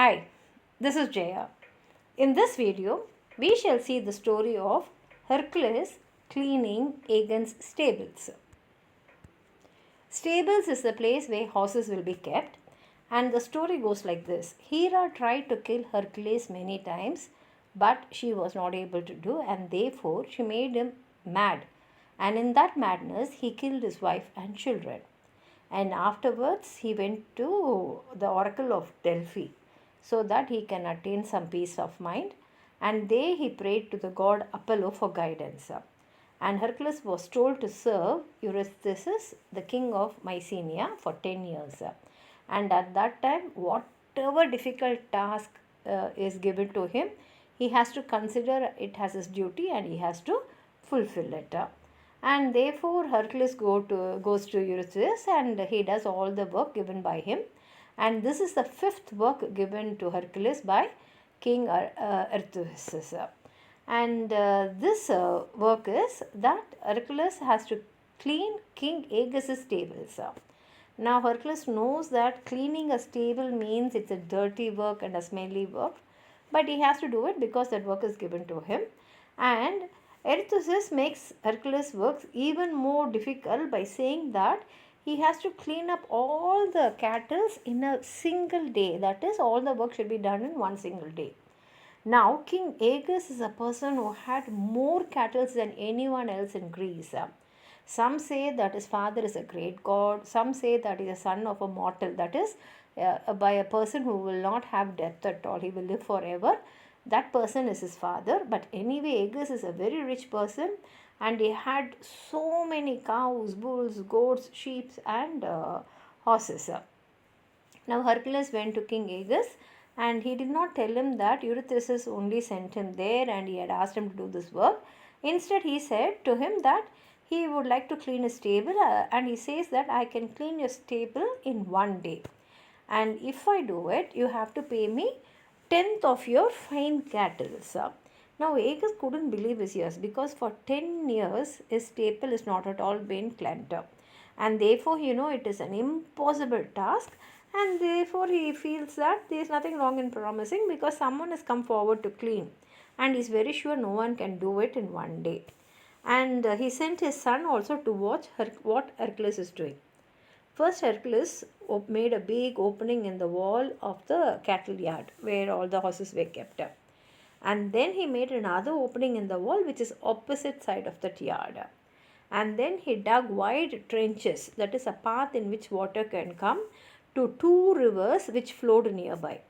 Hi, this is Jaya. In this video, we shall see the story of Hercules cleaning Augean's stables. Stables is the place where horses will be kept, and the story goes like this. Hera tried to kill Hercules many times, but she was not able to do, and therefore she made him mad. And in that madness, he killed his wife and children. And afterwards, he went to the oracle of Delphi so that he can attain some peace of mind. And there he prayed to the god Apollo for guidance. And Hercules was told to serve Eurystheus, the king of Mycenae, for 10 years. And at that time, whatever difficult task is given to him, he has to consider it as his duty and he has to fulfill it. And therefore, Hercules goes to Eurystheus and he does all the work given by him. And this is the fifth work given to Hercules by King Eurystheus. And this work is that Hercules has to clean King Augeas' stables. Now Hercules knows that cleaning a stable means it's a dirty work and a smelly work, but he has to do it because that work is given to him. And Eurystheus makes Hercules' work even more difficult by saying that he has to clean up all the cattle in a single day. That is, all the work should be done in one single day. Now, King Augeas is a person who had more cattle than anyone else in Greece. Some say that his father is a great god. Some say that he is a son of a mortal. That is, by a person who will not have death at all. He will live forever. That person is his father. But anyway, Augeas is a very rich person. And he had so many cows, bulls, goats, sheep and horses. Now, Hercules went to King Augeas. And he did not tell him that Eurystheus only sent him there and he had asked him to do this work. Instead, he said to him that he would like to clean his stable and he says that I can clean your stable in one day. And if I do it, you have to pay me 10th of your fine cattle. Now, Augeas couldn't believe his ears because for 10 years, his stable is not at all been cleaned up. And therefore, it is an impossible task. And therefore, he feels that there is nothing wrong in promising because someone has come forward to clean. And he is very sure no one can do it in one day. And he sent his son also to watch what Hercules is doing. First, Hercules made a big opening in the wall of the cattle yard where all the horses were kept. And then he made another opening in the wall which is opposite side of that yard. And then he dug wide trenches, that is a path in which water can come, to two rivers which flowed nearby.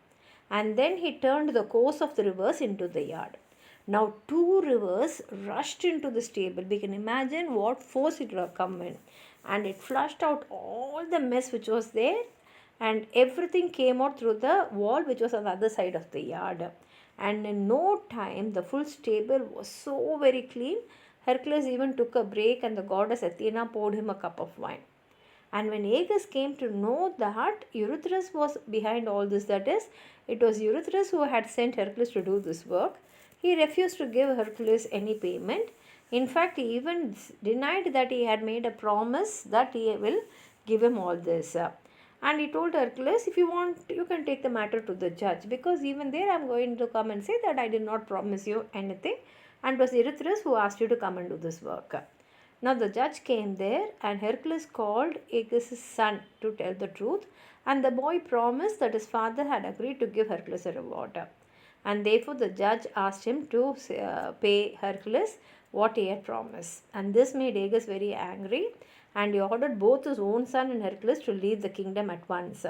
And then he turned the course of the rivers into the yard. Now two rivers rushed into the stable. We can imagine what force it would have come in. And it flushed out all the mess which was there. And everything came out through the wall which was on the other side of the yard. And in no time, the full stable was so very clean. Hercules even took a break and the goddess Athena poured him a cup of wine. And when Augeas came to know that Eurystheus was behind all this, that is, it was Eurystheus who had sent Hercules to do this work, he refused to give Hercules any payment. In fact, he even denied that he had made a promise that he will give him all this. And he told Hercules, if you want, you can take the matter to the judge because even there I am going to come and say that I did not promise you anything. And it was Eurystheus who asked you to come and do this work. Now the judge came there and Hercules called Augeas' son to tell the truth, and the boy promised that his father had agreed to give Hercules a reward. And therefore the judge asked him to pay Hercules what he had promised. And this made Augeas very angry and he ordered both his own son and Hercules to leave the kingdom at once.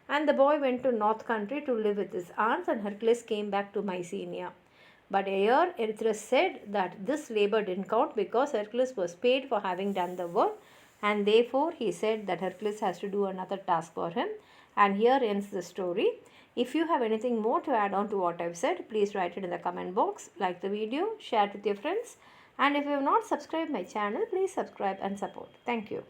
And the boy went to north country to live with his aunts and Hercules came back to Mycenae. But here Eurystheus said that this labor didn't count because Hercules was paid for having done the work, and therefore he said that Hercules has to do another task for him. And here ends the story. If you have anything more to add on to what I've said, please write it in the comment box, like the video, share it with your friends, and if you have not subscribed my channel, please subscribe and support. Thank you.